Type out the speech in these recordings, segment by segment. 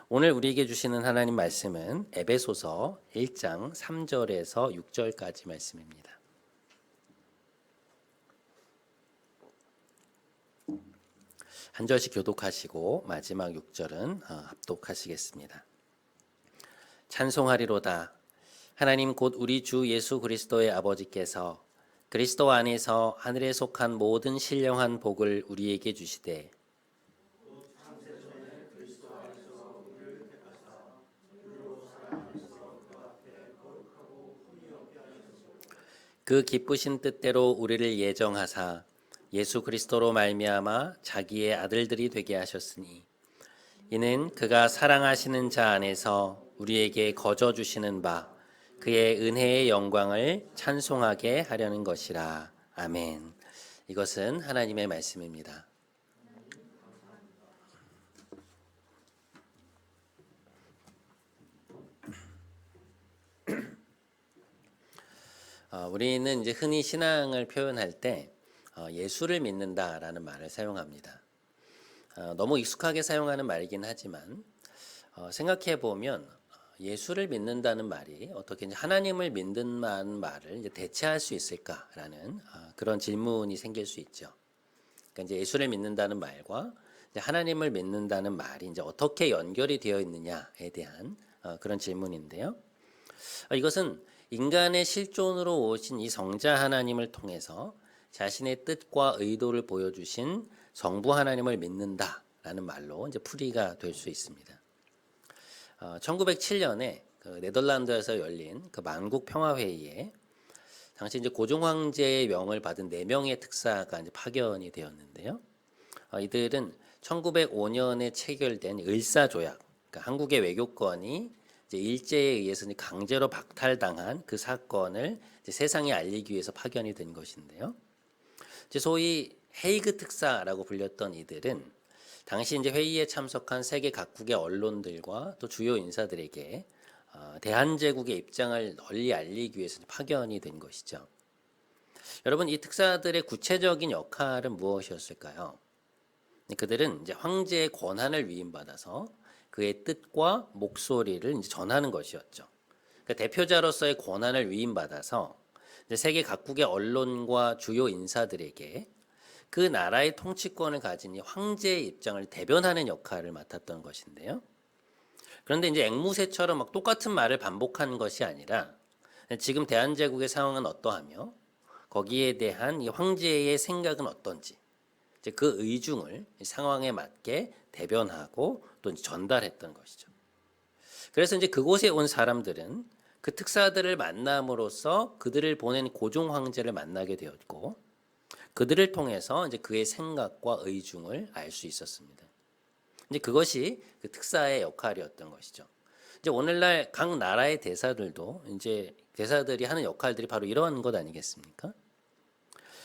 오늘 우리에게 주시는 하나님 말씀은 에베소서 1장 3절에서 6절까지 말씀입니다. 한 절씩 교독하시고 마지막 6절은 합독하시겠습니다. 찬송하리로다. 하나님 곧 우리 주 예수 그리스도의 아버지께서 그리스도 안에서 하늘에 속한 모든 신령한 복을 우리에게 주시되 그 기쁘신 뜻대로 우리를 예정하사 예수 그리스도로 말미암아 자기의 아들들이 되게 하셨으니 이는 그가 사랑하시는 자 안에서 우리에게 거저 주시는 바 그의 은혜의 영광을 찬송하게 하려는 것이라. 아멘. 이것은 하나님의 말씀입니다. 우리는 이제 흔히 신앙을 표현할 때 예수를 믿는다라는 말을 사용합니다. 너무 익숙하게 사용하는 말이긴 하지만 생각해 보면 예수를 믿는다는 말이 어떻게 이제 하나님을 믿는다는 말을 이제 대체할 수 있을까라는 그런 질문이 생길 수 있죠. 그러니까 이제 예수를 믿는다는 말과 이제 하나님을 믿는다는 말이 이제 어떻게 연결이 되어 있느냐에 대한 그런 질문인데요. 이것은 인간의 실존으로 오신 이 성자 하나님을 통해서 자신의 뜻과 의도를 보여주신 성부 하나님을 믿는다라는 말로 이제 풀이가 될 수 있습니다. 1907년에 그 네덜란드에서 열린 그 만국 평화회의에 당시 이제 고종 황제의 명을 받은 4명의 특사가 이제 파견이 되었는데요. 이들은 1905년에 체결된 을사조약, 그러니까 한국의 외교권이 이제 일제에 의해서 강제로 박탈당한 그 사건을 이제 세상에 알리기 위해서 파견이 된 것인데요. 이제 소위 헤이그 특사라고 불렸던 이들은 당시 이제 회의에 참석한 세계 각국의 언론들과 또 주요 인사들에게 대한제국의 입장을 널리 알리기 위해서 파견이 된 것이죠. 여러분, 이 특사들의 구체적인 역할은 무엇이었을까요? 그들은 이제 황제의 권한을 위임받아서 그의 뜻과 목소리를 이제 전하는 것이었죠. 그러니까 대표자로서의 권한을 위임받아서 이제 세계 각국의 언론과 주요 인사들에게 그 나라의 통치권을 가진 이 황제의 입장을 대변하는 역할을 맡았던 것인데요. 그런데 이제 앵무새처럼 막 똑같은 말을 반복하는 것이 아니라 지금 대한제국의 상황은 어떠하며 거기에 대한 이 황제의 생각은 어떤지 이제 그 의중을 상황에 맞게 대변하고 또 전달했던 것이죠. 그래서 이제 그곳에 온 사람들은 그 특사들을 만남으로써 그들을 보낸 고종 황제를 만나게 되었고 그들을 통해서 이제 그의 생각과 의중을 알 수 있었습니다. 이제 그것이 그 특사의 역할이었던 것이죠. 이제 오늘날 각 나라의 대사들도 이제 대사들이 하는 역할들이 바로 이러한 것 아니겠습니까?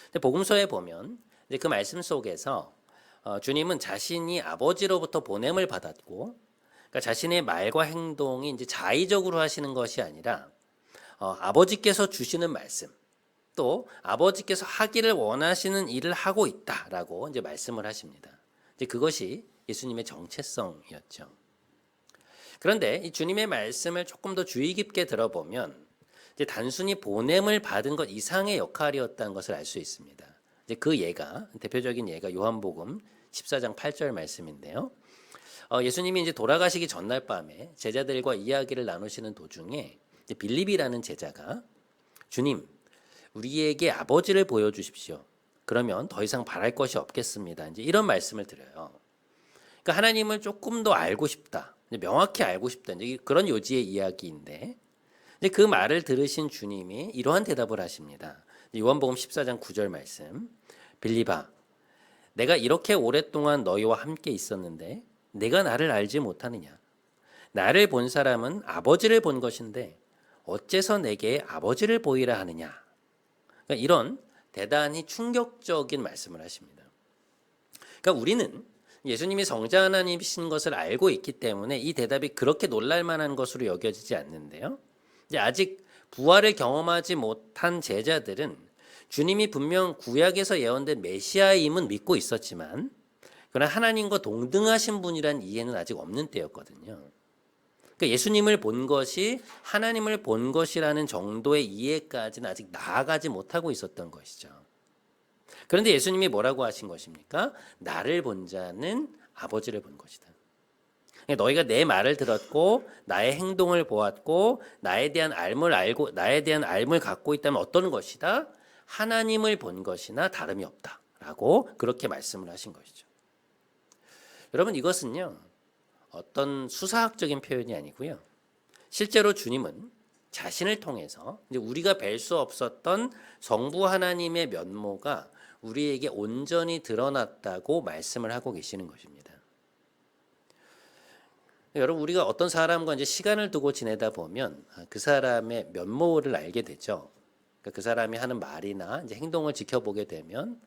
근데 복음서에 보면 이제 그 말씀 속에서 주님은 자신이 아버지로부터 보냄을 받았고, 그러니까 자신의 말과 행동이 이제 자의적으로 하시는 것이 아니라 아버지께서 주시는 말씀, 또 아버지께서 하기를 원하시는 일을 하고 있다라고 이제 말씀을 하십니다. 이제 그것이 예수님의 정체성이었죠. 그런데 이 주님의 말씀을 조금 더 주의 깊게 들어보면 이제 단순히 보냄을 받은 것 이상의 역할이었다는 것을 알 수 있습니다. 이제 그 예가 대표적인 예가 요한복음 14장 8절 말씀인데요. 예수님이 이제 돌아가시기 전날 밤에 제자들과 이야기를 나누시는 도중에 이제 빌립이라는 제자가 주님, 우리에게 아버지를 보여주십시오. 그러면 더 이상 바랄 것이 없겠습니다. 이제 이런 말씀을 드려요. 그러니까 하나님을 조금 더 알고 싶다, 명확히 알고 싶다, 이제 그런 요지의 이야기인데, 이제 그 말을 들으신 주님이 이러한 대답을 하십니다. 요한복음 14장 9절 말씀. 빌립아, 내가 이렇게 오랫동안 너희와 함께 있었는데 내가 나를 알지 못하느냐? 나를 본 사람은 아버지를 본 것인데 어째서 내게 아버지를 보이라 하느냐? 그러니까 이런 대단히 충격적인 말씀을 하십니다. 그러니까 우리는 예수님이 성자 하나님이신 것을 알고 있기 때문에 이 대답이 그렇게 놀랄 만한 것으로 여겨지지 않는데요. 이제 아직 부활을 경험하지 못한 제자들은 주님이 분명 구약에서 예언된 메시아임은 믿고 있었지만 그러나 하나님과 동등하신 분이란 이해는 아직 없는 때였거든요. 그러니까 예수님을 본 것이 하나님을 본 것이라는 정도의 이해까지는 아직 나아가지 못하고 있었던 것이죠. 그런데 예수님이 뭐라고 하신 것입니까? 나를 본 자는 아버지를 본 것이다. 그러니까 너희가 내 말을 들었고 나의 행동을 보았고 나에 대한 알을 갖고 있다면 어떤 것이다? 하나님을 본 것이나 다름이 없다라고 그렇게 말씀을 하신 것이죠. 여러분, 이것은요 어떤 수사학적인 표현이 아니고요. 실제로 주님은 자신을 통해서 이제 우리가 뵐 수 없었던 성부 하나님의 면모가 우리에게 온전히 드러났다고 말씀을 하고 계시는 것입니다. 여러분, 우리가 어떤 사람과 이제 시간을 두고 지내다 보면 그 사람의 면모를 알게 되죠. 그러니까 그 사람이 하는 말이나 이제 행동을 지켜보게 되면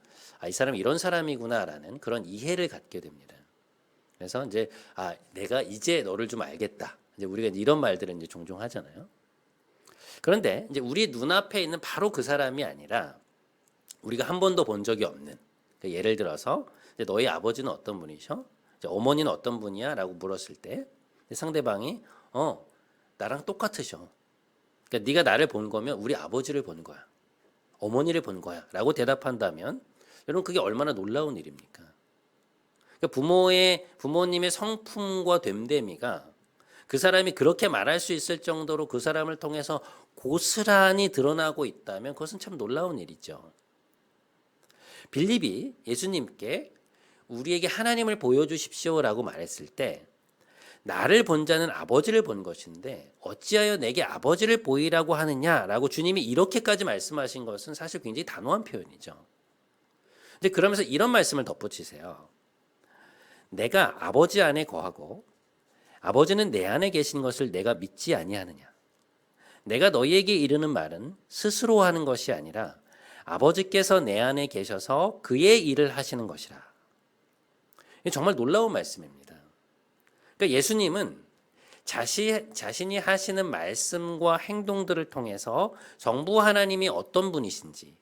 이 사람이 이런 사람이구나라는 그런 이해를 갖게 됩니다. 그래서 이제 내가 이제 너를 좀 알겠다. 이제 우리가 이런 말들을 이제 종종 하잖아요. 그런데 이제 우리 눈앞에 있는 바로 그 사람이 아니라 우리가 한 번도 본 적이 없는, 그러니까 예를 들어서 이제 너희 아버지는 어떤 분이셔? 이제 어머니는 어떤 분이야?라고 물었을 때 상대방이 나랑 똑같으셔. 그러니까 네가 나를 본 거면 우리 아버지를 본 거야. 어머니를 본 거야라고 대답한다면 여러분, 그게 얼마나 놀라운 일입니까? 그러니까 부모님의 성품과 됨됨이가 그 사람이 그렇게 말할 수 있을 정도로 그 사람을 통해서 고스란히 드러나고 있다면 그것은 참 놀라운 일이죠. 빌립이 예수님께 우리에게 하나님을 보여주십시오라고 말했을 때 나를 본 자는 아버지를 본 것인데 어찌하여 내게 아버지를 보이라고 하느냐라고 주님이 이렇게까지 말씀하신 것은 사실 굉장히 단호한 표현이죠. 근데 그러면서 이런 말씀을 덧붙이세요. 내가 아버지 안에 거하고 아버지는 내 안에 계신 것을 내가 믿지 아니하느냐. 내가 너희에게 이르는 말은 스스로 하는 것이 아니라 아버지께서 내 안에 계셔서 그의 일을 하시는 것이라. 정말 놀라운 말씀입니다. 그러니까 예수님은 자신이 하시는 말씀과 행동들을 통해서 성부 하나님이 어떤 분이신지,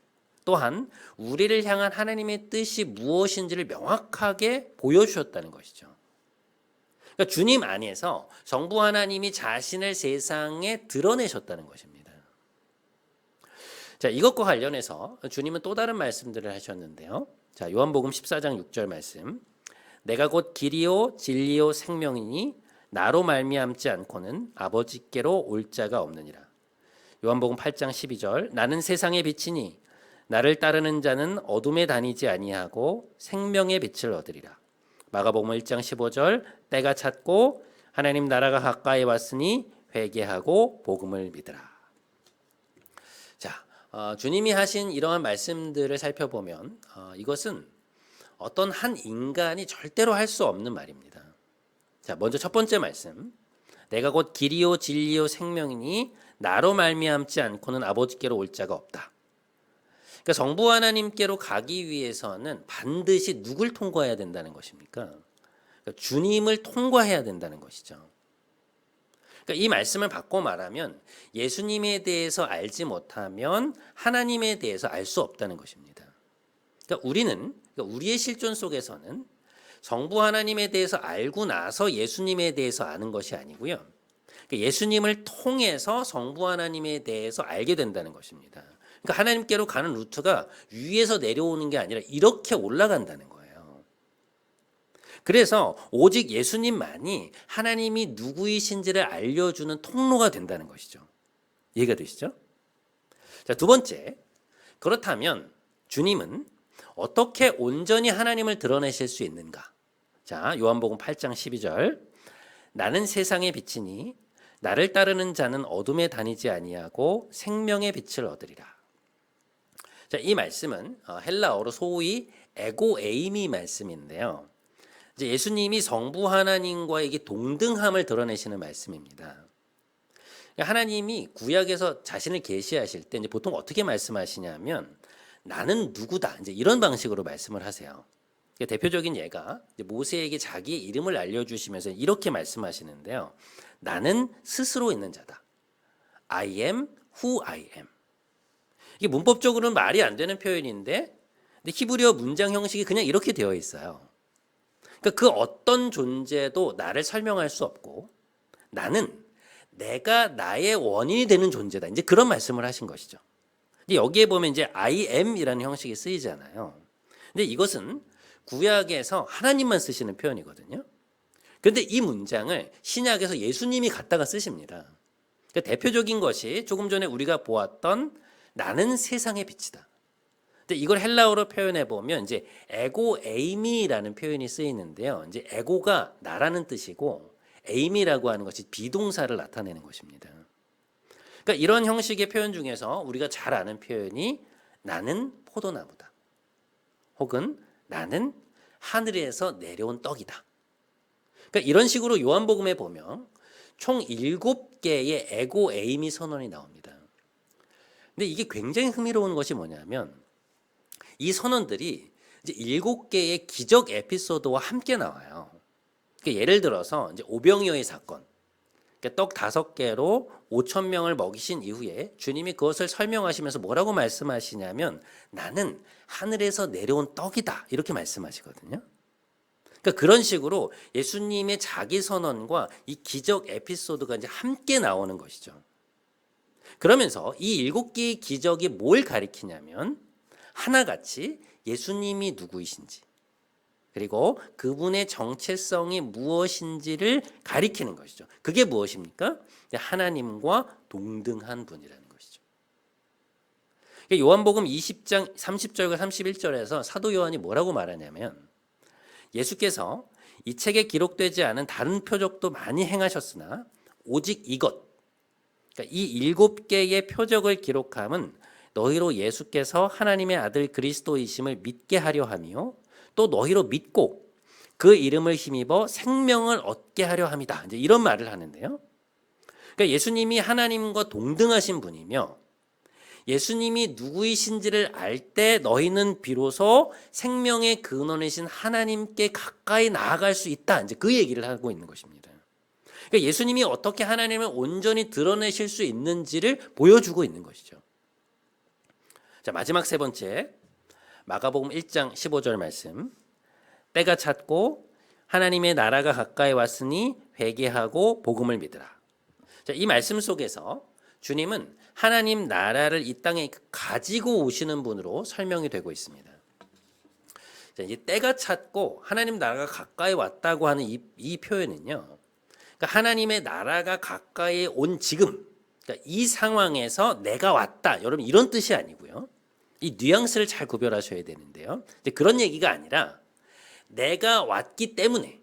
또한 우리를 향한 하나님의 뜻이 무엇인지를 명확하게 보여주셨다는 것이죠. 그러니까 주님 안에서 성부 하나님이 자신을 세상에 드러내셨다는 것입니다. 자, 이것과 관련해서 주님은 또 다른 말씀들을 하셨는데요. 자, 요한복음 14장 6절 말씀. 내가 곧 길이요 진리요 생명이니 나로 말미암지 않고는 아버지께로 올 자가 없느니라. 요한복음 8장 12절. 나는 세상의 빛이니 나를 따르는 자는 어둠에 다니지 아니하고 생명의 빛을 얻으리라. 마가복음 1장 15절. 때가 찼고 하나님 나라가 가까이 왔으니 회개하고 복음을 믿으라. 자, 주님이 하신 이러한 말씀들을 살펴보면 이것은 어떤 한 인간이 절대로 할 수 없는 말입니다. 자, 먼저 첫 번째 말씀. 내가 곧 길이요 진리요 생명이니 나로 말미암지 않고는 아버지께로 올 자가 없다. 그러니까 성부 하나님께로 가기 위해서는 반드시 누굴 통과해야 된다는 것입니까? 그러니까 주님을 통과해야 된다는 것이죠. 그러니까 이 말씀을 바꿔 말하면 예수님에 대해서 알지 못하면 하나님에 대해서 알 수 없다는 것입니다. 그러니까 우리의 실존 속에서는 성부 하나님에 대해서 알고 나서 예수님에 대해서 아는 것이 아니고요. 그러니까 예수님을 통해서 성부 하나님에 대해서 알게 된다는 것입니다. 그러니까 하나님께로 가는 루트가 위에서 내려오는 게 아니라 이렇게 올라간다는 거예요. 그래서 오직 예수님만이 하나님이 누구이신지를 알려주는 통로가 된다는 것이죠. 이해가 되시죠? 자, 두 번째. 그렇다면 주님은 어떻게 온전히 하나님을 드러내실 수 있는가? 자, 요한복음 8장 12절. 나는 세상의 빛이니 나를 따르는 자는 어둠에 다니지 아니하고 생명의 빛을 얻으리라. 자, 이 말씀은 헬라어로 소위 에고에이미 말씀인데요. 이제 예수님이 성부 하나님과의 이게 동등함을 드러내시는 말씀입니다. 하나님이 구약에서 자신을 계시하실 때 이제 보통 어떻게 말씀하시냐면 나는 누구다 이제 이런 방식으로 말씀을 하세요. 대표적인 예가 모세에게 자기의 이름을 알려주시면서 이렇게 말씀하시는데요. 나는 스스로 있는 자다. I am who I am. 이게 문법적으로는 말이 안 되는 표현인데 근데 히브리어 문장 형식이 그냥 이렇게 되어 있어요. 그러니까 그 어떤 존재도 나를 설명할 수 없고 나는 내가 나의 원인이 되는 존재다. 이제 그런 말씀을 하신 것이죠. 여기에 보면 이제 I am이라는 형식이 쓰이잖아요. 근데 이것은 구약에서 하나님만 쓰시는 표현이거든요. 그런데 이 문장을 신약에서 예수님이 갖다가 쓰십니다. 그러니까 대표적인 것이 조금 전에 우리가 보았던 나는 세상의 빛이다. 근데 이걸 헬라어로 표현해 보면 이제 에고 에이미라는 표현이 쓰이는데요. 이제 에고가 나라는 뜻이고 에이미라고 하는 것이 비동사를 나타내는 것입니다. 그러니까 이런 형식의 표현 중에서 우리가 잘 아는 표현이 나는 포도나무다. 혹은 나는 하늘에서 내려온 떡이다. 그러니까 이런 식으로 요한복음에 보면 총 7개의 에고 에이미 선언이 나옵니다. 근데 이게 굉장히 흥미로운 것이 뭐냐면 이 선언들이 이제 7개의 기적 에피소드와 함께 나와요. 그러니까 예를 들어서 이제 오병이어의 사건. 그러니까 떡 5개로 5천 명을 먹이신 이후에 주님이 그것을 설명하시면서 뭐라고 말씀하시냐면 나는 하늘에서 내려온 떡이다. 이렇게 말씀하시거든요. 그러니까 그런 식으로 예수님의 자기 선언과 이 기적 에피소드가 이제 함께 나오는 것이죠. 그러면서 이 7개의 기적이 뭘 가리키냐면 하나같이 예수님이 누구이신지 그리고 그분의 정체성이 무엇인지를 가리키는 것이죠. 그게 무엇입니까? 하나님과 동등한 분이라는 것이죠. 요한복음 20장 30절과 31절에서 사도 요한이 뭐라고 말하냐면 예수께서 이 책에 기록되지 않은 다른 표적도 많이 행하셨으나 오직 이것, 그러니까 이 7개의 표적을 기록함은 너희로 예수께서 하나님의 아들 그리스도이심을 믿게 하려 하며 또 너희로 믿고 그 이름을 힘입어 생명을 얻게 하려 함이다. 이제 이런 말을 하는데요. 그러니까 예수님이 하나님과 동등하신 분이며 예수님이 누구이신지를 알 때 너희는 비로소 생명의 근원이신 하나님께 가까이 나아갈 수 있다. 이제 그 얘기를 하고 있는 것입니다. 그러니까 예수님이 어떻게 하나님을 온전히 드러내실 수 있는지를 보여주고 있는 것이죠. 자, 마지막 세 번째 마가복음 1장 15절 말씀. 때가 찼고 하나님의 나라가 가까이 왔으니 회개하고 복음을 믿으라. 자, 이 말씀 속에서 주님은 하나님 나라를 이 땅에 가지고 오시는 분으로 설명이 되고 있습니다. 자, 이제 때가 찼고 하나님 나라가 가까이 왔다고 하는 이 표현은요. 그러니까 하나님의 나라가 가까이 온 지금, 그러니까 이 상황에서 내가 왔다. 여러분 이런 뜻이 아니고요. 이 뉘앙스를 잘 구별하셔야 되는데요. 이제 그런 얘기가 아니라 내가 왔기 때문에,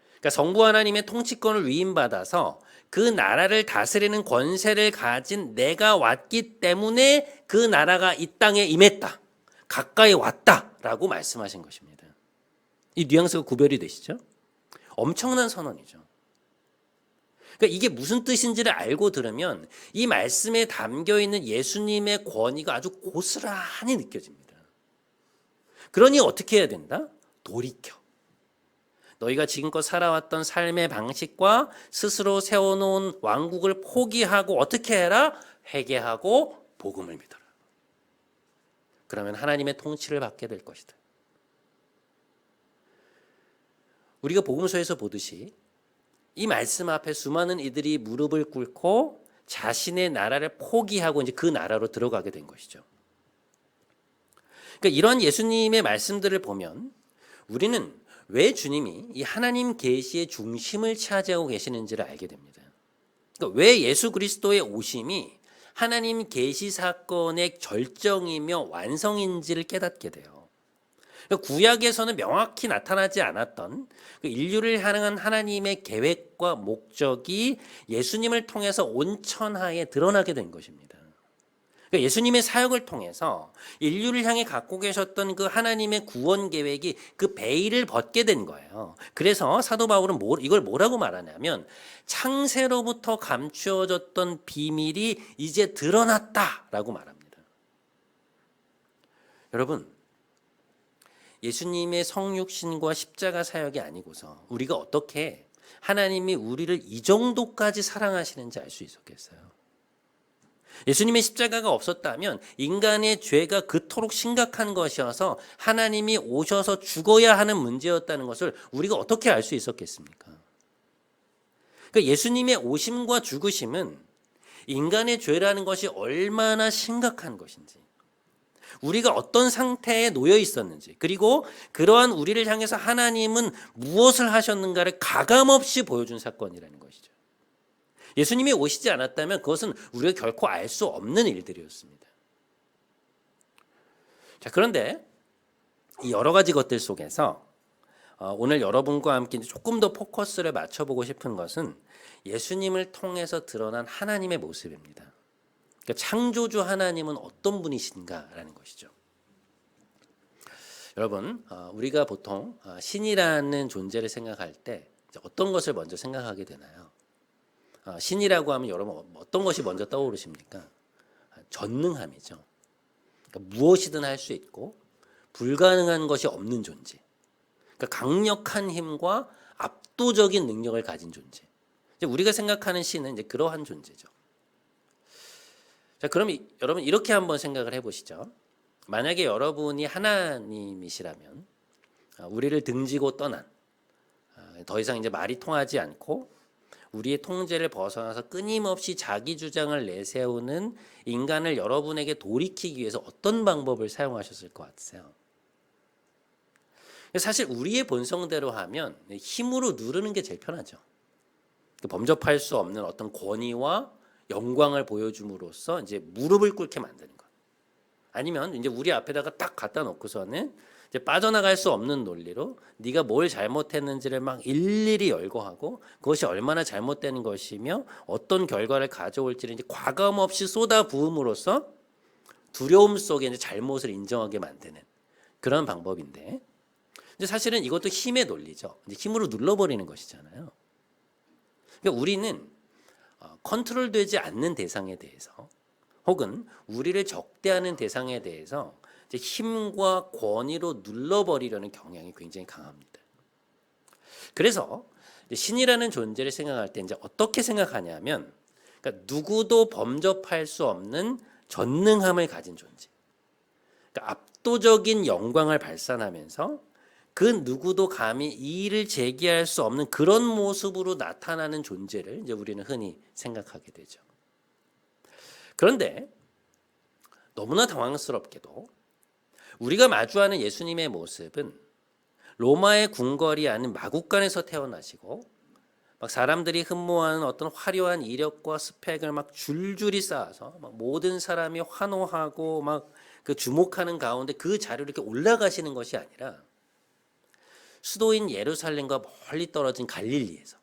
그러니까 성부 하나님의 통치권을 위임받아서 그 나라를 다스리는 권세를 가진 내가 왔기 때문에 그 나라가 이 땅에 임했다. 가까이 왔다라고 말씀하신 것입니다. 이 뉘앙스가 구별이 되시죠? 엄청난 선언이죠. 그러니까 이게 무슨 뜻인지를 알고 들으면 이 말씀에 담겨 있는 예수님의 권위가 아주 고스란히 느껴집니다. 그러니 어떻게 해야 된다? 돌이켜. 너희가 지금껏 살아왔던 삶의 방식과 스스로 세워놓은 왕국을 포기하고 어떻게 해라? 회개하고 복음을 믿어라. 그러면 하나님의 통치를 받게 될 것이다. 우리가 복음서에서 보듯이 이 말씀 앞에 수많은 이들이 무릎을 꿇고 자신의 나라를 포기하고 이제 그 나라로 들어가게 된 것이죠. 그러니까 이런 예수님의 말씀들을 보면 우리는 왜 주님이 이 하나님 계시의 중심을 차지하고 계시는지를 알게 됩니다. 그러니까 왜 예수 그리스도의 오심이 하나님 계시 사건의 절정이며 완성인지를 깨닫게 돼요. 그러니까 구약에서는 명확히 나타나지 않았던 그 인류를 향한 하나님의 계획과 목적이 예수님을 통해서 온 천하에 드러나게 된 것입니다. 그러니까 예수님의 사역을 통해서 인류를 향해 갖고 계셨던 그 하나님의 구원 계획이 그 베일을 벗게 된 거예요. 그래서 사도 바울은 이걸 뭐라고 말하냐면 창세로부터 감추어졌던 비밀이 이제 드러났다라고 말합니다. 여러분, 예수님의 성육신과 십자가 사역이 아니고서 우리가 어떻게 하나님이 우리를 이 정도까지 사랑하시는지 알 수 있었겠어요. 예수님의 십자가가 없었다면 인간의 죄가 그토록 심각한 것이어서 하나님이 오셔서 죽어야 하는 문제였다는 것을 우리가 어떻게 알 수 있었겠습니까? 그러니까 예수님의 오심과 죽으심은 인간의 죄라는 것이 얼마나 심각한 것인지, 우리가 어떤 상태에 놓여 있었는지, 그리고 그러한 우리를 향해서 하나님은 무엇을 하셨는가를 가감없이 보여준 사건이라는 것이죠. 예수님이 오시지 않았다면 그것은 우리가 결코 알 수 없는 일들이었습니다. 자, 그런데 이 여러 가지 것들 속에서 오늘 여러분과 함께 조금 더 포커스를 맞춰보고 싶은 것은 예수님을 통해서 드러난 하나님의 모습입니다. 그러니까 창조주 하나님은 어떤 분이신가라는 것이죠. 여러분, 우리가 보통 신이라는 존재를 생각할 때 어떤 것을 먼저 생각하게 되나요? 신이라고 하면 여러분 어떤 것이 먼저 떠오르십니까? 전능함이죠. 그러니까 무엇이든 할 수 있고 불가능한 것이 없는 존재. 그러니까 강력한 힘과 압도적인 능력을 가진 존재. 이제 우리가 생각하는 신은 이제 그러한 존재죠. 자, 그럼 여러분 이렇게 한번 생각을 해보시죠. 만약에 여러분이 하나님이시라면 우리를 등지고 떠난, 더 이상 이제 말이 통하지 않고 우리의 통제를 벗어나서 끊임없이 자기 주장을 내세우는 인간을 여러분에게 돌이키기 위해서 어떤 방법을 사용하셨을 것 같으세요? 사실 우리의 본성대로 하면 힘으로 누르는 게 제일 편하죠. 범접할 수 없는 어떤 권위와 영광을 보여줌으로써 이제 무릎을 꿇게 만드는 것. 아니면 이제 우리 앞에다가 딱 갖다 놓고서는 이제 빠져나갈 수 없는 논리로 네가 뭘 잘못했는지를 막 일일이 열거하고 그것이 얼마나 잘못된 것이며 어떤 결과를 가져올지를 이제 과감 없이 쏟아 부음으로써 두려움 속에 이제 잘못을 인정하게 만드는 그런 방법인데, 이제 사실은 이것도 힘의 논리죠. 이제 힘으로 눌러버리는 것이잖아요. 그러니까 우리는 컨트롤되지 않는 대상에 대해서 혹은 우리를 적대하는 대상에 대해서 이제 힘과 권위로 눌러버리려는 경향이 굉장히 강합니다. 그래서 신이라는 존재를 생각할 때 이제 어떻게 생각하냐면, 그러니까 누구도 범접할 수 없는 전능함을 가진 존재. 그러니까 압도적인 영광을 발산하면서 그 누구도 감히 이의를 제기할 수 없는 그런 모습으로 나타나는 존재를 이제 우리는 흔히 생각하게 되죠. 그런데 너무나 당황스럽게도 우리가 마주하는 예수님의 모습은 로마의 궁궐이 아닌 마국간에서 태어나시고 막 사람들이 흠모하는 어떤 화려한 이력과 스펙을 막 줄줄이 쌓아서 막 모든 사람이 환호하고 막 그 주목하는 가운데 그 자리로 이렇게 올라가시는 것이 아니라 수도인 예루살렘과 멀리 떨어진 갈릴리에서,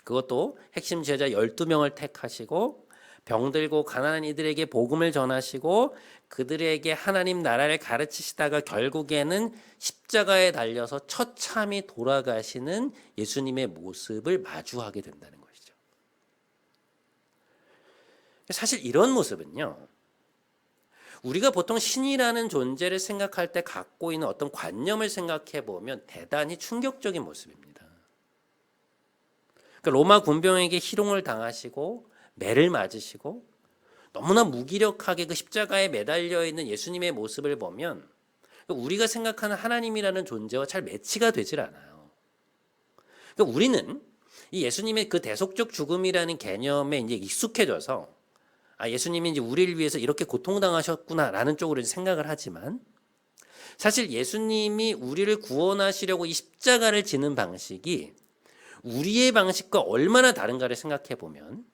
그것도 핵심 제자 12명을 택하시고 병들고 가난한 이들에게 복음을 전하시고 그들에게 하나님 나라를 가르치시다가 결국에는 십자가에 달려서 처참히 돌아가시는 예수님의 모습을 마주하게 된다는 것이죠. 사실 이런 모습은요, 우리가 보통 신이라는 존재를 생각할 때 갖고 있는 어떤 관념을 생각해 보면 대단히 충격적인 모습입니다. 그러니까 로마 군병에게 희롱을 당하시고 매를 맞으시고 너무나 무기력하게 그 십자가에 매달려 있는 예수님의 모습을 보면 우리가 생각하는 하나님이라는 존재와 잘 매치가 되질 않아요. 그러니까 우리는 이 예수님의 그 대속적 죽음이라는 개념에 이제 익숙해져서 예수님이 이제 우리를 위해서 이렇게 고통당하셨구나라는 쪽으로 생각을 하지만, 사실 예수님이 우리를 구원하시려고 이 십자가를 지는 방식이 우리의 방식과 얼마나 다른가를 생각해 보면,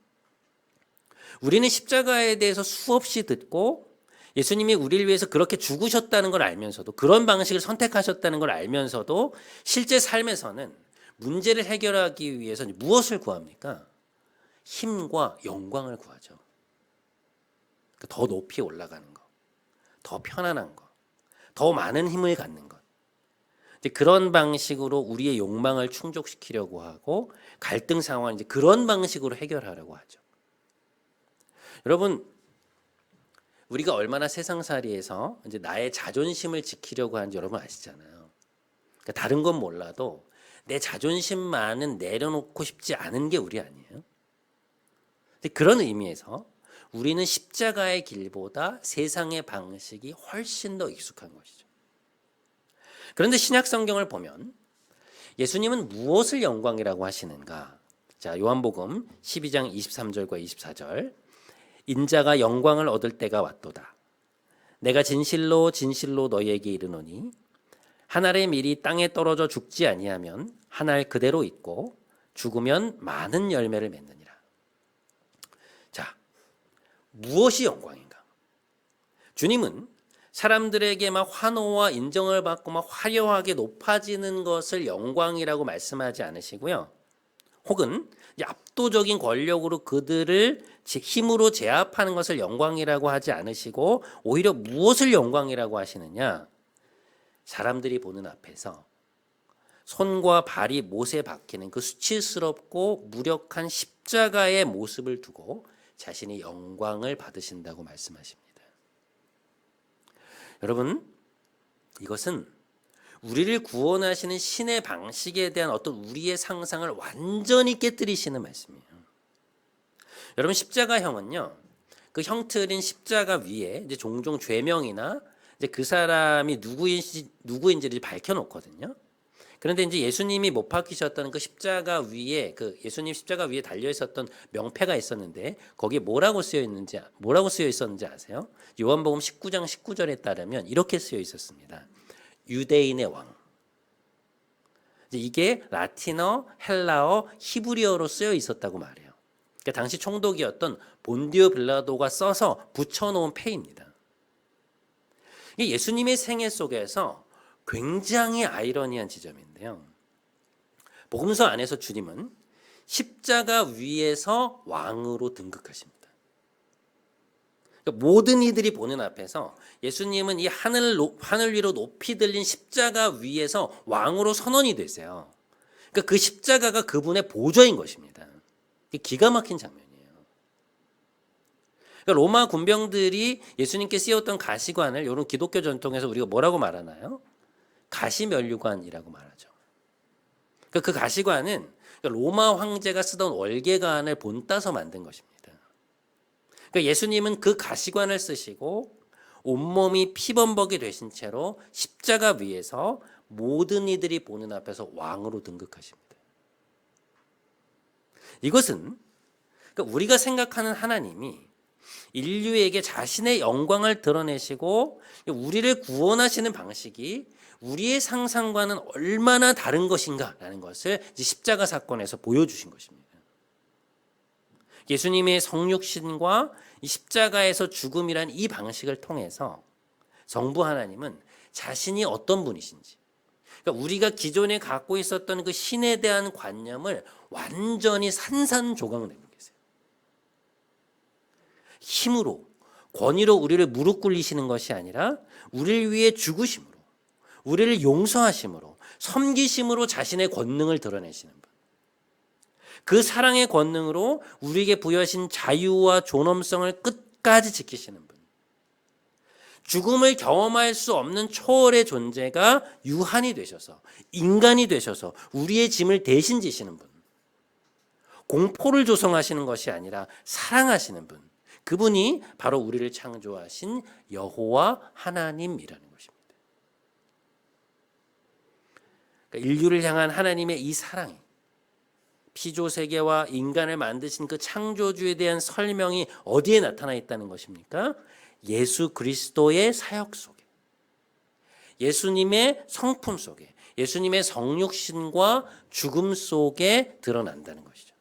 우리는 십자가에 대해서 수없이 듣고 예수님이 우리를 위해서 그렇게 죽으셨다는 걸 알면서도, 그런 방식을 선택하셨다는 걸 알면서도 실제 삶에서는 문제를 해결하기 위해서 무엇을 구합니까? 힘과 영광을 구하죠. 더 높이 올라가는 것, 더 편안한 것, 더 많은 힘을 갖는 것. 그런 방식으로 우리의 욕망을 충족시키려고 하고 갈등 상황을 이제 그런 방식으로 해결하려고 하죠. 여러분, 우리가 얼마나 세상살이에서 이제 나의 자존심을 지키려고 하는지 여러분 아시잖아요. 그러니까 다른 건 몰라도 내 자존심만은 내려놓고 싶지 않은 게 우리 아니에요. 그런 의미에서 우리는 십자가의 길보다 세상의 방식이 훨씬 더 익숙한 것이죠. 그런데 신약 성경을 보면 예수님은 무엇을 영광이라고 하시는가? 자, 요한복음 12장 23절과 24절. 인자가 영광을 얻을 때가 왔도다. 내가 진실로 진실로 너희에게 이르노니 한 알의 밀이 땅에 떨어져 죽지 아니하면 한 알 그대로 있고 죽으면 많은 열매를 맺느니라. 자, 무엇이 영광인가? 주님은 사람들에게 막 환호와 인정을 받고 막 화려하게 높아지는 것을 영광이라고 말씀하지 않으시고요. 혹은 압도적인 권력으로 그들을 힘으로 제압하는 것을 영광이라고 하지 않으시고 오히려 무엇을 영광이라고 하시느냐? 사람들이 보는 앞에서 손과 발이 못에 박히는 그 수치스럽고 무력한 십자가의 모습을 두고 자신이 영광을 받으신다고 말씀하십니다. 여러분, 이것은 우리를 구원하시는 신의 방식에 대한 어떤 우리의 상상을 완전히 깨뜨리시는 말씀이에요. 여러분, 십자가형은요, 그 형틀인 십자가 위에 이제 종종 죄명이나 이제 그 사람이 누구인지를 밝혀놓거든요. 그런데 이제 예수님이 못 박히셨던 그 십자가 위에 그 예수님 십자가 위에 달려 있었던 명패가 있었는데 거기에 뭐라고 쓰여 있었는지 아세요? 요한복음 19장 19절에 따르면 이렇게 쓰여 있었습니다. 유대인의 왕. 이게 라틴어, 헬라어, 히브리어로 쓰여 있었다고 말해요. 그러니까 당시 총독이었던 본디오 빌라도가 써서 붙여놓은 패입니다. 예수님의 생애 속에서 굉장히 아이러니한 지점인데요. 복음서 안에서 주님은 십자가 위에서 왕으로 등극하십니다. 그러니까 모든 이들이 보는 앞에서 예수님은 이 하늘 위로 높이 들린 십자가 위에서 왕으로 선언이 되세요. 그러니까 그 십자가가 그분의 보좌인 것입니다. 기가 막힌 장면이에요. 그러니까 로마 군병들이 예수님께 씌웠던 가시관을 이런 기독교 전통에서 우리가 뭐라고 말하나요? 가시면류관이라고 말하죠. 그러니까 그 가시관은 로마 황제가 쓰던 월계관을 본따서 만든 것입니다. 그러니까 예수님은 그 가시관을 쓰시고 온몸이 피범벅이 되신 채로 십자가 위에서 모든 이들이 보는 앞에서 왕으로 등극하십니다. 이것은 그러니까 우리가 생각하는 하나님이 인류에게 자신의 영광을 드러내시고 우리를 구원하시는 방식이 우리의 상상과는 얼마나 다른 것인가라는 것을 십자가 사건에서 보여주신 것입니다. 예수님의 성육신과 이 십자가에서 죽음이란 이 방식을 통해서 성부 하나님은 자신이 어떤 분이신지, 그러니까 우리가 기존에 갖고 있었던 그 신에 대한 관념을 완전히 산산조각내고 계세요. 힘으로, 권위로 우리를 무릎 꿇리시는 것이 아니라 우리를 위해 죽으심으로, 우리를 용서하심으로, 섬기심으로 자신의 권능을 드러내시는 분. 그 사랑의 권능으로 우리에게 부여하신 자유와 존엄성을 끝까지 지키시는 분. 죽음을 경험할 수 없는 초월의 존재가 유한이 되셔서, 인간이 되셔서 우리의 짐을 대신 지시는 분. 공포를 조성하시는 것이 아니라 사랑하시는 분. 그분이 바로 우리를 창조하신 여호와 하나님이라는 것입니다. 그러니까 인류를 향한 하나님의 이 사랑이 피조세계와 인간을 만드신 그 창조주에 대한 설명이 어디에 나타나 있다는 것입니까? 예수 그리스도의 사역 속에, 예수님의 성품 속에, 예수님의 성육신과 죽음 속에 드러난다는 것이죠.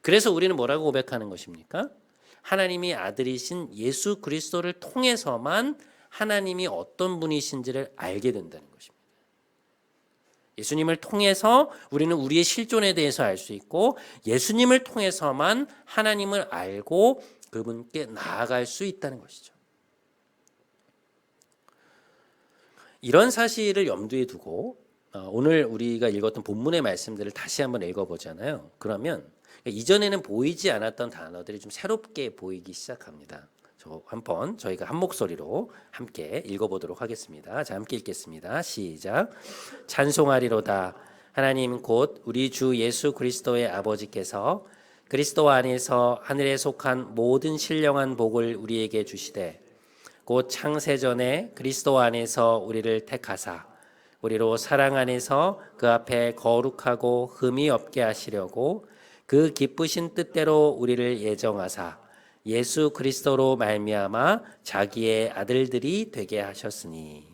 그래서 우리는 뭐라고 고백하는 것입니까? 하나님이 아들이신 예수 그리스도를 통해서만 하나님이 어떤 분이신지를 알게 된다는 것입니다. 예수님을 통해서 우리는 우리의 실존에 대해서 알 수 있고 예수님을 통해서만 하나님을 알고 그분께 나아갈 수 있다는 것이죠. 이런 사실을 염두에 두고 오늘 우리가 읽었던 본문의 말씀들을 다시 한번 읽어보잖아요. 그러면 이전에는 보이지 않았던 단어들이 좀 새롭게 보이기 시작합니다. 한번 저희가 한 목소리로 함께 읽어보도록 하겠습니다. 자, 함께 읽겠습니다. 시작. 찬송하리로다. 하나님 곧 우리 주 예수 그리스도의 아버지께서 그리스도 안에서 하늘에 속한 모든 신령한 복을 우리에게 주시되 곧 창세전에 그리스도 안에서 우리를 택하사 우리로 사랑 안에서 그 앞에 거룩하고 흠이 없게 하시려고 그 기쁘신 뜻대로 우리를 예정하사 예수 그리스도로 말미암아 자기의 아들들이 되게 하셨으니.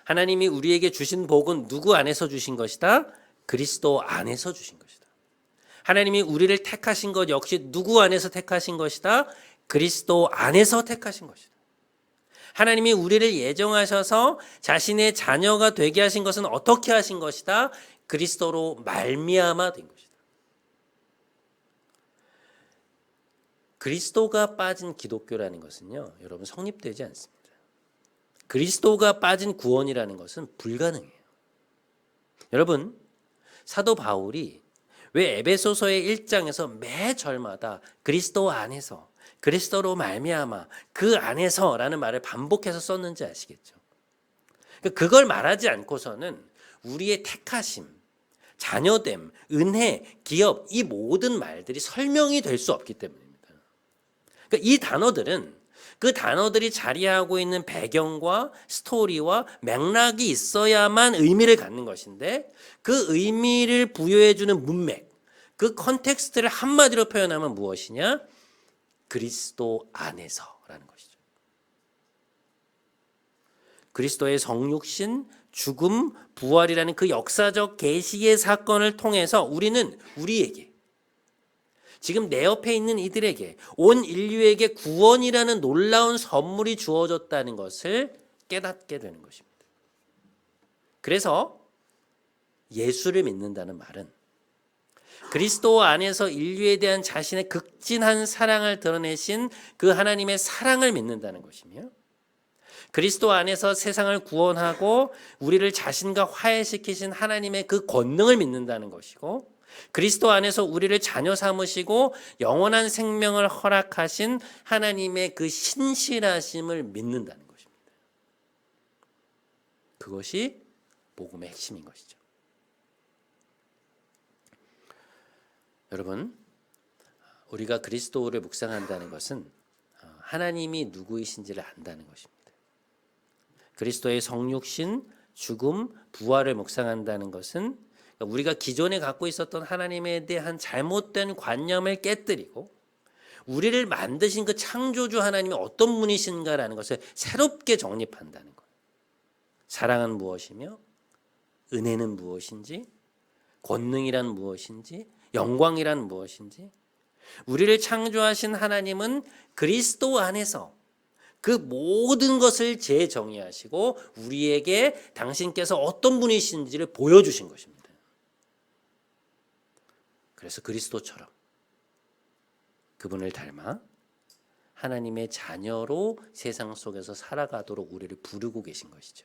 하나님이 우리에게 주신 복은 누구 안에서 주신 것이다? 그리스도 안에서 주신 것이다. 하나님이 우리를 택하신 것 역시 누구 안에서 택하신 것이다? 그리스도 안에서 택하신 것이다. 하나님이 우리를 예정하셔서 자신의 자녀가 되게 하신 것은 어떻게 하신 것이다? 그리스도로 말미암아 된 것이다. 그리스도가 빠진 기독교라는 것은요, 여러분 성립되지 않습니다. 그리스도가 빠진 구원이라는 것은 불가능해요. 여러분, 사도 바울이 왜 에베소서의 1장에서 매 절마다 그리스도 안에서, 그리스도로 말미암아, 그 안에서라는 말을 반복해서 썼는지 아시겠죠? 그걸 말하지 않고서는 우리의 택하심, 자녀됨, 은혜, 기업, 이 모든 말들이 설명이 될 수 없기 때문입니다. 이 단어들은 그 단어들이 자리하고 있는 배경과 스토리와 맥락이 있어야만 의미를 갖는 것인데, 그 의미를 부여해주는 문맥, 그 컨텍스트를 한마디로 표현하면 무엇이냐? 그리스도 안에서라는 것이죠. 그리스도의 성육신, 죽음, 부활이라는 그 역사적 계시의 사건을 통해서 우리는 우리에게, 지금 내 옆에 있는 이들에게, 온 인류에게 구원이라는 놀라운 선물이 주어졌다는 것을 깨닫게 되는 것입니다. 그래서 예수를 믿는다는 말은 그리스도 안에서 인류에 대한 자신의 극진한 사랑을 드러내신 그 하나님의 사랑을 믿는다는 것이며, 그리스도 안에서 세상을 구원하고 우리를 자신과 화해시키신 하나님의 그 권능을 믿는다는 것이고, 그리스도 안에서 우리를 자녀 삼으시고 영원한 생명을 허락하신 하나님의 그 신실하심을 믿는다는 것입니다. 그것이 복음의 핵심인 것이죠. 여러분, 우리가 그리스도를 묵상한다는 것은 하나님이 누구이신지를 안다는 것입니다. 그리스도의 성육신, 죽음, 부활을 묵상한다는 것은 우리가 기존에 갖고 있었던 하나님에 대한 잘못된 관념을 깨뜨리고 우리를 만드신 그 창조주 하나님이 어떤 분이신가라는 것을 새롭게 정립한다는 거예요. 사랑은 무엇이며 은혜는 무엇인지, 권능이란 무엇인지, 영광이란 무엇인지, 우리를 창조하신 하나님은 그리스도 안에서 그 모든 것을 재정의하시고 우리에게 당신께서 어떤 분이신지를 보여주신 것입니다. 그래서 그리스도처럼 그분을 닮아 하나님의 자녀로 세상 속에서 살아가도록 우리를 부르고 계신 것이죠.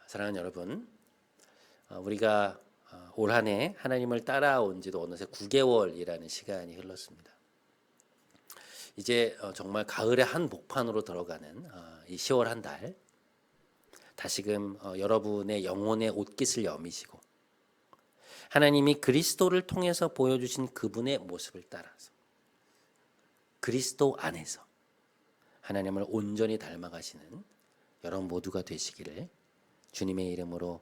사랑하는 여러분, 우리가 올 한 해 하나님을 따라온 지도 어느새 9개월이라는 시간이 흘렀습니다. 이제 정말 가을의 한 복판으로 들어가는 이 10월 한 달, 다시금 여러분의 영혼의 옷깃을 여미시고 하나님이 그리스도를 통해서 보여주신 그분의 모습을 따라서 그리스도 안에서 하나님을 온전히 닮아가시는 여러분 모두가 되시기를 주님의 이름으로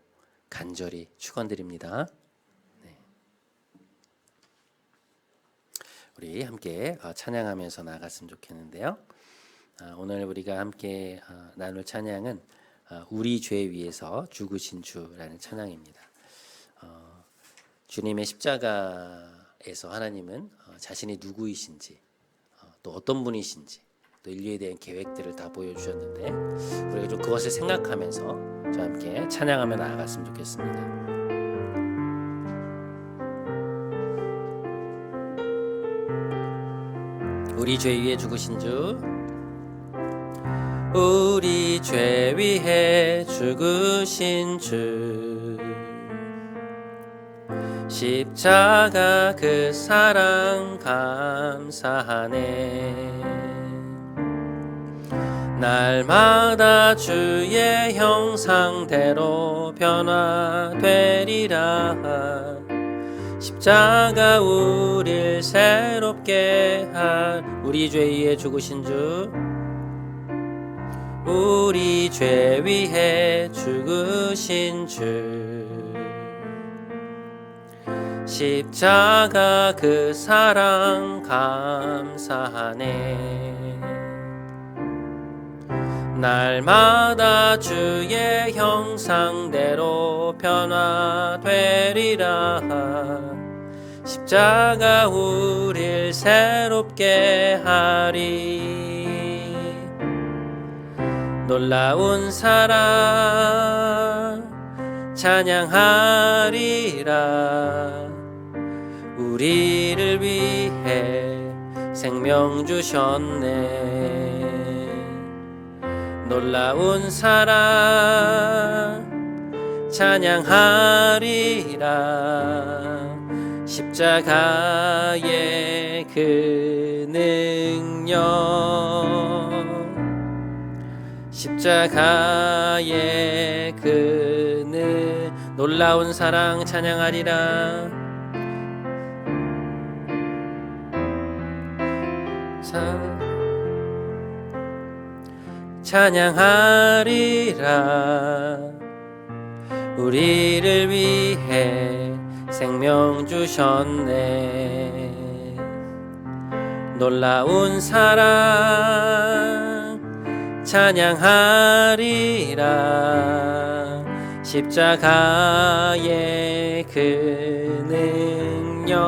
간절히 축원드립니다. 네. 우리 함께 찬양하면서 나아갔으면 좋겠는데요. 오늘 우리가 함께 나눌 찬양은 우리 죄 위에서 죽으신 주라는 찬양입니다. 주님의 십자가에서 하나님은 자신이 누구이신지, 또 어떤 분이신지, 또 인류에 대한 계획들을 다 보여주셨는데 우리가 좀 그것을 생각하면서 저와 함께 찬양하며 나아갔으면 좋겠습니다. 우리 죄 위에 죽으신 주, 우리 죄 위에 죽으신 주, 십자가 그 사랑 감사하네. 날마다 주의 형상대로 변화되리라. 십자가 우릴 새롭게 할 우리 죄 위에 죽으신 주 우리 죄 위해 죽으신 주 십자가 그 사랑 감사하네 날마다 주의 형상대로 변화되리라 십자가 우릴 새롭게 하리 놀라운 사랑 찬양하리라 우리를 위해 생명 주셨네 놀라운 사랑 찬양하리라 십자가의 그 능력 십자가의 그 놀라운 사랑 찬양하리라 찬양하리라 우리를 위해 생명 주셨네 놀라운 사랑 찬양하리라 십자가의 그 능력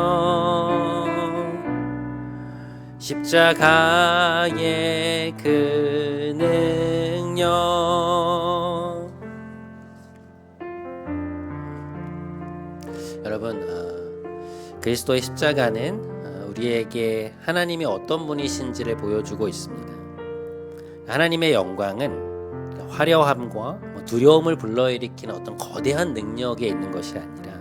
십자가의 그 능력 여러분 그리스도의 십자가는 우리에게 하나님이 어떤 분이신지를 보여주고 있습니다. 하나님의 영광은 화려함과 두려움을 불러일으키는 어떤 거대한 능력에 있는 것이 아니라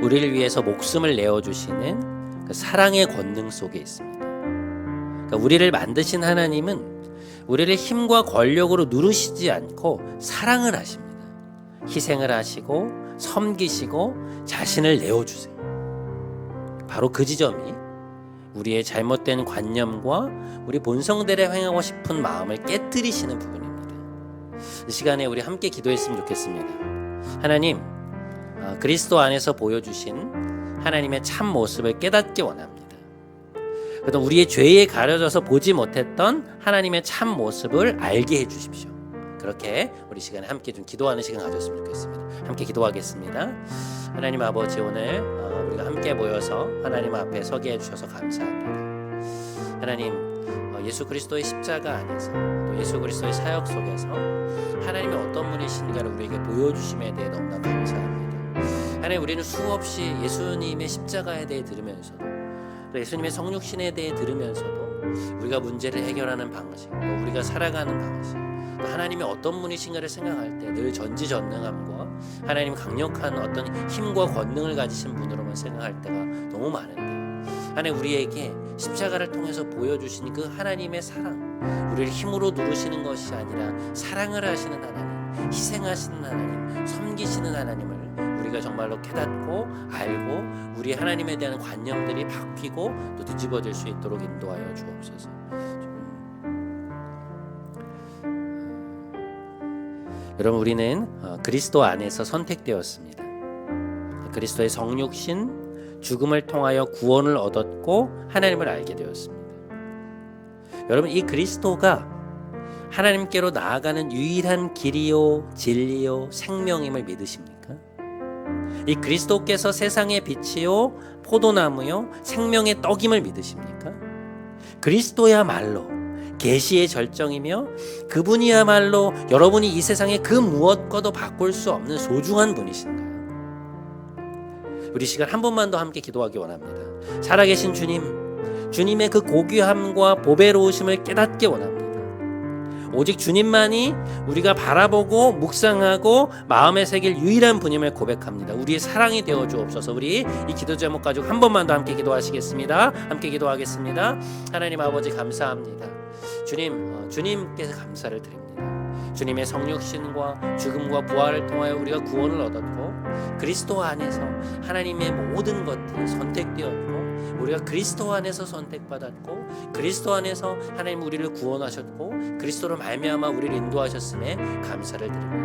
우리를 위해서 목숨을 내어주시는 그 사랑의 권능 속에 있습니다. 그러니까 우리를 만드신 하나님은 우리를 힘과 권력으로 누르시지 않고 사랑을 하십니다. 희생을 하시고 섬기시고 자신을 내어주세요. 바로 그 지점이 우리의 잘못된 관념과 우리 본성대로 행하고 싶은 마음을 깨뜨리시는 부분입니다. 이 시간에 우리 함께 기도했으면 좋겠습니다. 하나님, 그리스도 안에서 보여주신 하나님의 참 모습을 깨닫기 원합니다. 그래도 우리의 죄에 가려져서 보지 못했던 하나님의 참 모습을 알게 해주십시오. 그렇게 우리 시간에 함께 좀 기도하는 시간 가졌으면 좋겠습니다. 함께 기도하겠습니다. 하나님 아버지, 오늘 우리가 함께 모여서 하나님 앞에 서게 해주셔서 감사합니다. 하나님, 예수 그리스도의 십자가 안에서 또 예수 그리스도의 사역 속에서 하나님이 어떤 분이신가를 우리에게 보여주심에 대해 너무나 감사합니다. 하나님, 우리는 수없이 예수님의 십자가에 대해 들으면서도 또 예수님의 성육신에 대해 들으면서도 우리가 문제를 해결하는 방식, 또 우리가 살아가는 방식, 또 하나님이 어떤 분이신가를 생각할 때 늘 전지전능함과 하나님 강력한 어떤 힘과 권능을 가지신 분으로만 생각할 때가 너무 많은데, 하나님 우리에게 십자가를 통해서 보여주신 그 하나님의 사랑, 우리를 힘으로 누르시는 것이 아니라 사랑을 하시는 하나님, 희생하시는 하나님, 섬기시는 하나님을 우리가 정말로 깨닫고 알고 우리 하나님에 대한 관념들이 바뀌고 또 뒤집어질 수 있도록 인도하여 주옵소서. 여러분, 우리는 그리스도 안에서 선택되었습니다. 그리스도의 성육신, 죽음을 통하여 구원을 얻었고 하나님을 알게 되었습니다. 여러분, 이 그리스도가 하나님께로 나아가는 유일한 길이요 진리요 생명임을 믿으십니까? 이 그리스도께서 세상의 빛이요 포도나무요 생명의 떡임을 믿으십니까? 그리스도야말로 계시의 절정이며 그분이야말로 여러분이 이 세상의 그 무엇과도 바꿀 수 없는 소중한 분이신가요? 우리 시간 한 번만 더 함께 기도하기 원합니다. 살아계신 주님, 주님의 그 고귀함과 보배로우심을 깨닫기 원합니다. 오직 주님만이 우리가 바라보고 묵상하고 마음에 새길 유일한 분임을 고백합니다. 우리의 사랑이 되어 주옵소서. 우리 이 기도 제목 가지고 한 번만 더 함께 기도하시겠습니다. 함께 기도하겠습니다. 하나님 아버지, 감사합니다. 주님, 주님께서 감사를 드립니다. 주님의 성육신과 죽음과 부활을 통하여 우리가 구원을 얻었고 그리스도 안에서 하나님의 모든 것들이 선택되었고 우리가 그리스도 안에서 선택받았고 그리스도 안에서 하나님 우리를 구원하셨고 그리스도로 말미암아 우리를 인도하셨음에 감사를 드립니다.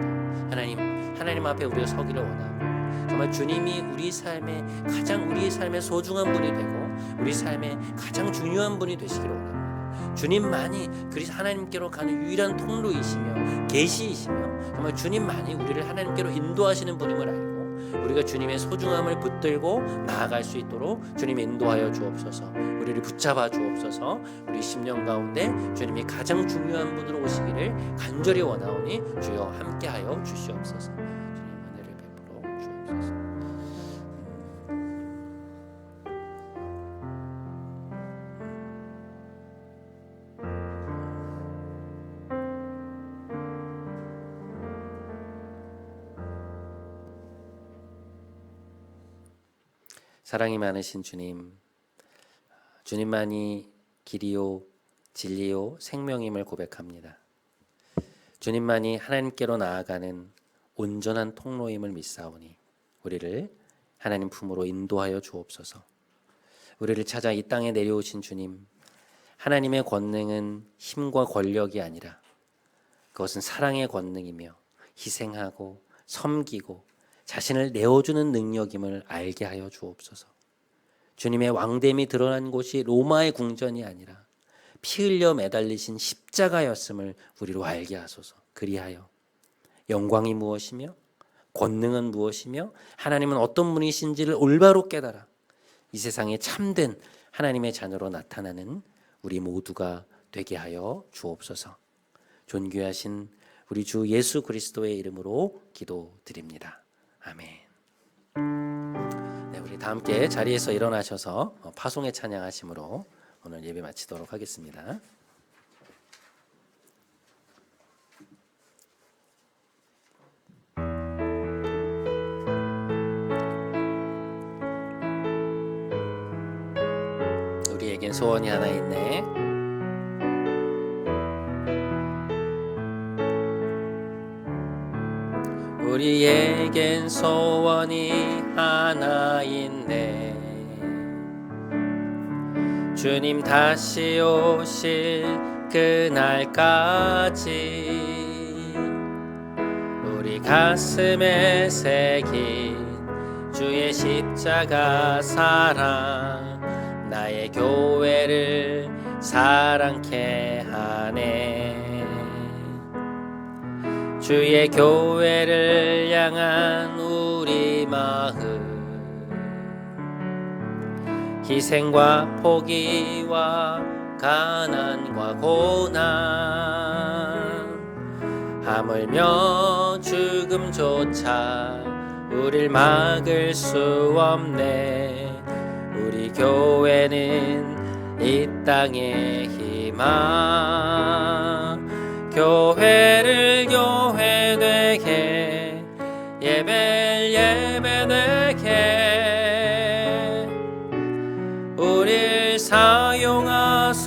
하나님 앞에 우리가 서기를 원하고 정말 주님이 우리의 삶의 소중한 분이 되고 우리 삶의 가장 중요한 분이 되시기를 원합니다. 주님만이 하나님께로 가는 유일한 통로이시며 계시이시며 정말 주님만이 우리를 하나님께로 인도하시는 분임을 알고 우리가 주님의 소중함을 붙들고 나아갈 수 있도록 주님이 인도하여 주옵소서. 우리를 붙잡아 주옵소서. 우리 심령 가운데 주님이 가장 중요한 분으로 오시기를 간절히 원하오니 주여 함께하여 주시옵소서. 주님 은혜를 베풀어 주옵소서. 사랑이 많으신 주님, 주님만이 길이요 진리요 생명임을 고백합니다. 주님만이 하나님께로 나아가는 온전한 통로임을 믿사오니 우리를 하나님 품으로 인도하여 주옵소서. 우리를 찾아 이 땅에 내려오신 주님, 하나님의 권능은 힘과 권력이 아니라 그것은 사랑의 권능이며 희생하고 섬기고 자신을 내어주는 능력임을 알게 하여 주옵소서. 주님의 왕됨이 드러난 곳이 로마의 궁전이 아니라 피 흘려 매달리신 십자가였음을 우리로 알게 하소서. 그리하여 영광이 무엇이며 권능은 무엇이며 하나님은 어떤 분이신지를 올바로 깨달아 이 세상에 참된 하나님의 자녀로 나타나는 우리 모두가 되게 하여 주옵소서. 존귀하신 우리 주 예수 그리스도의 이름으로 기도드립니다. 아멘. 네, 우리 다 함께 자리에서 일어나셔서 파송의 찬양하심으로 오늘 예배 마치도록 하겠습니다. 우리에겐 소원이 하나 있네. 우리에겐 소원이 하나 있네. 주님 다시 오실 그날까지 우리 가슴에 새긴 주의 십자가 사랑 나의 교회를 사랑케 하네. 주의 교회를 향한 우리 마음 희생과 포기와 가난과 고난 하물며 죽음조차 우릴 막을 수 없네. 우리 교회는 이 땅의 희망 교회를 교회되게 예배되게 우릴 사용하소서.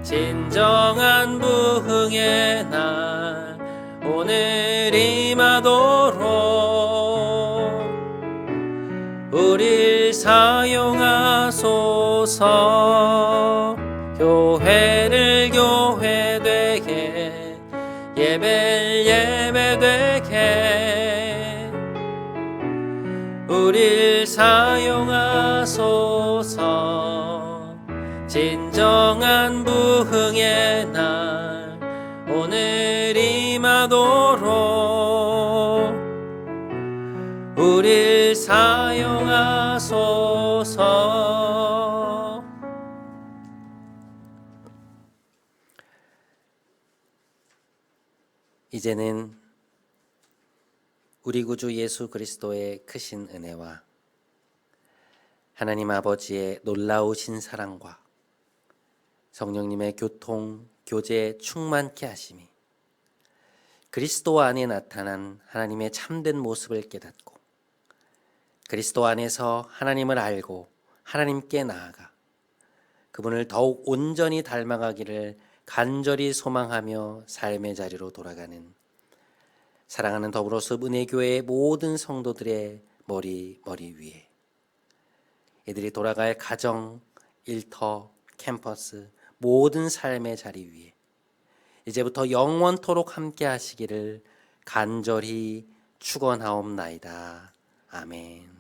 진정한 부흥의 날 오늘 임하도록 우릴 사용하소서. 교회를 교회되게 예배되게 우릴 사용하소서. 진정한 부흥의 날 오늘 임하도록 우릴 사용하소서. 이제는 우리 구주 예수 그리스도의 크신 은혜와 하나님 아버지의 놀라우신 사랑과 성령님의 교통, 교제 충만케 하심이 그리스도 안에 나타난 하나님의 참된 모습을 깨닫고 그리스도 안에서 하나님을 알고 하나님께 나아가 그분을 더욱 온전히 닮아가기를 간절히 소망하며 삶의 자리로 돌아가는 사랑하는 더불어숲 은혜교회의 모든 성도들의 머리 위에, 이들이 돌아갈 가정, 일터, 캠퍼스, 모든 삶의 자리 위에 이제부터 영원토록 함께 하시기를 간절히 축원하옵나이다. 아멘.